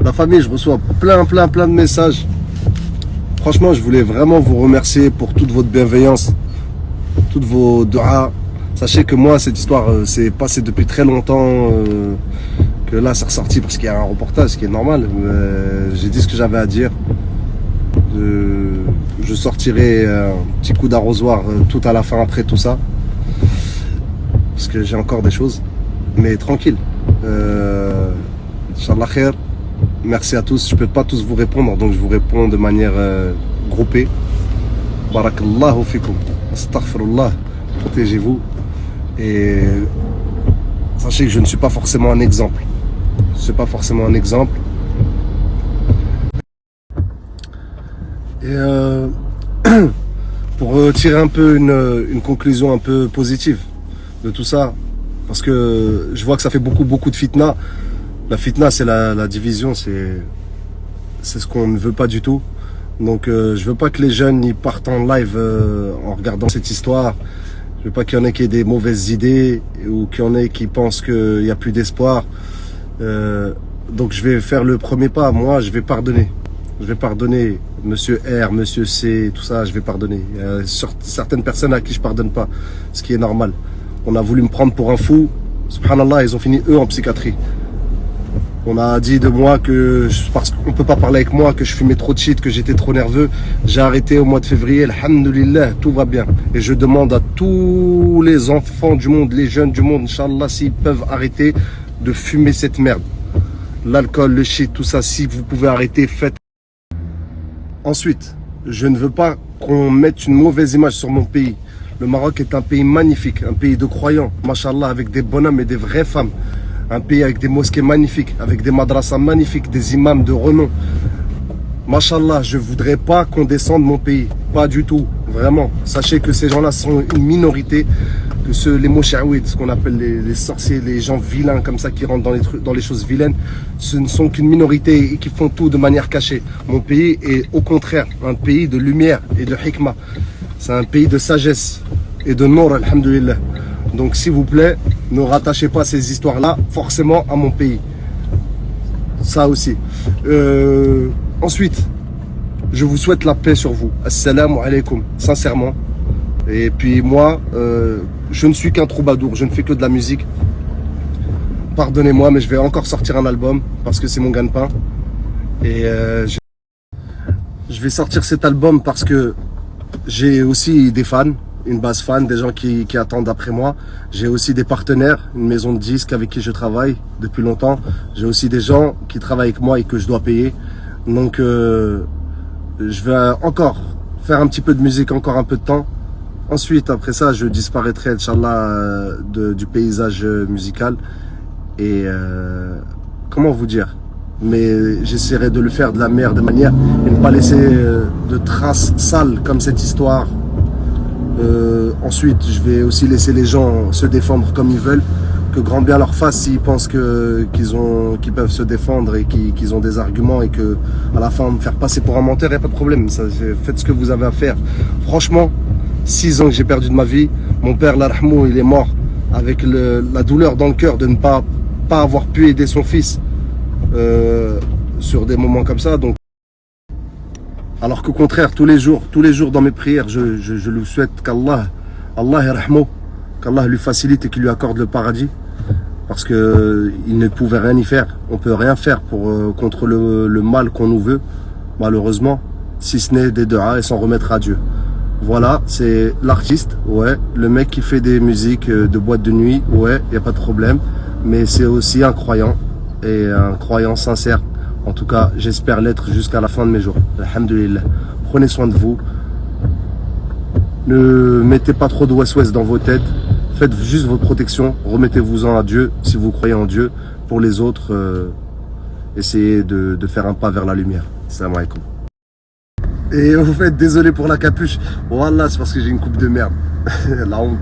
La famille, je reçois plein de messages. Franchement, je voulais vraiment vous remercier pour toute votre bienveillance, toutes vos du'as. Sachez que moi, cette histoire, c'est passé depuis très longtemps. Que là, c'est ressorti parce qu'il y a un reportage, ce qui est normal. J'ai dit ce que j'avais à dire. Je sortirai un petit coup d'arrosoir tout à la fin après tout ça. Parce que j'ai encore des choses. Mais tranquille. Inch'Allah khair. Merci à tous. Je ne peux pas tous vous répondre, donc je vous réponds de manière groupée. Barakallahu fikum. Astaghfirullah. Protégez-vous. Et sachez que je ne suis pas forcément un exemple. Je ne suis pas forcément un exemple. Et pour tirer un peu une conclusion un peu positive de tout ça, parce que je vois que ça fait beaucoup de fitna. La fitna, c'est la division, c'est ce qu'on ne veut pas du tout. Donc je veux pas que les jeunes ils partent en live en regardant cette histoire. Je veux pas qu'il y en ait qui aient des mauvaises idées ou qu'il y en ait qui pensent qu'il n'y a plus d'espoir. Donc je vais faire le premier pas. Moi, je vais pardonner. Je vais pardonner Monsieur R, Monsieur C, tout ça, je vais pardonner. Il y a certaines personnes à qui je pardonne pas, ce qui est normal. On a voulu me prendre pour un fou. Subhanallah, ils ont fini eux en psychiatrie. On a dit de moi que, parce qu'on peut pas parler avec moi, que je fumais trop de shit, que j'étais trop nerveux. J'ai arrêté au mois de février, alhamdoulilah, tout va bien. Et je demande à tous les enfants du monde, les jeunes du monde, Inch'Allah, s'ils peuvent arrêter de fumer cette merde. L'alcool, le shit, tout ça, si vous pouvez arrêter, faites. Ensuite, je ne veux pas qu'on mette une mauvaise image sur mon pays. Le Maroc est un pays magnifique, un pays de croyants, mashallah, avec des bonhommes et des vraies femmes. Un pays avec des mosquées magnifiques, avec des madrasas magnifiques, des imams de renom. Mashallah, je ne voudrais pas qu'on descende mon pays. Pas du tout, vraiment. Sachez que ces gens-là sont une minorité, que les mouchaouids, ce qu'on appelle les sorciers, les gens vilains comme ça qui rentrent dans les choses vilaines, ce ne sont qu'une minorité et qui font tout de manière cachée. Mon pays est au contraire un pays de lumière et de hikmah. C'est un pays de sagesse et de nour, alhamdoulilah. Donc s'il vous plaît, ne rattachez pas ces histoires-là forcément à mon pays. Ça aussi. Ensuite, je vous souhaite la paix sur vous. Assalamu alaikum, sincèrement. Et puis moi, je ne suis qu'un troubadour, je ne fais que de la musique. Pardonnez-moi, mais je vais encore sortir un album parce que c'est mon gagne-pain. Et je vais sortir cet album parce que j'ai aussi des fans. Une base fan, des gens qui attendent après moi. J'ai aussi des partenaires, une maison de disques avec qui je travaille depuis longtemps. J'ai aussi des gens qui travaillent avec moi et que je dois payer. Donc je vais encore faire un petit peu de musique, encore un peu de temps. Ensuite, après ça, je disparaîtrai, Inch'Allah, du paysage musical. Et comment vous dire? Mais j'essaierai de le faire de la meilleure des manières et ne pas laisser de traces sales comme cette histoire. Ensuite, je vais aussi laisser les gens se défendre comme ils veulent. Que grand bien leur fasse s'ils pensent qu'ils peuvent se défendre et qu'ils ont des arguments et que à la fin me faire passer pour un menteur, il n'y a pas de problème. Ça, faites ce que vous avez à faire. Franchement, 6 ans que j'ai perdu de ma vie. Mon père, l'arhamou, il est mort avec la douleur dans le cœur de ne pas avoir pu aider son fils sur des moments comme ça. Donc, alors qu'au contraire, tous les jours dans mes prières, je lui souhaite qu'Allah yarhamou, qu'Allah lui facilite et qu'il lui accorde le paradis. Parce qu'il ne pouvait rien y faire. On ne peut rien faire contre le mal qu'on nous veut, malheureusement, si ce n'est des du'as et s'en remettre à Dieu. Voilà, c'est l'artiste, ouais. Le mec qui fait des musiques de boîte de nuit, ouais, il n'y a pas de problème. Mais c'est aussi un croyant, et un croyant sincère. En tout cas, j'espère l'être jusqu'à la fin de mes jours. Alhamdulillah. Prenez soin de vous. Ne mettez pas trop de west-west dans vos têtes. Faites juste votre protection. Remettez-vous-en à Dieu si vous croyez en Dieu. Pour les autres, essayez de faire un pas vers la lumière. Salam alaikum. Et vous faites désolé pour la capuche. Wallah, c'est parce que j'ai une coupe de merde. La honte.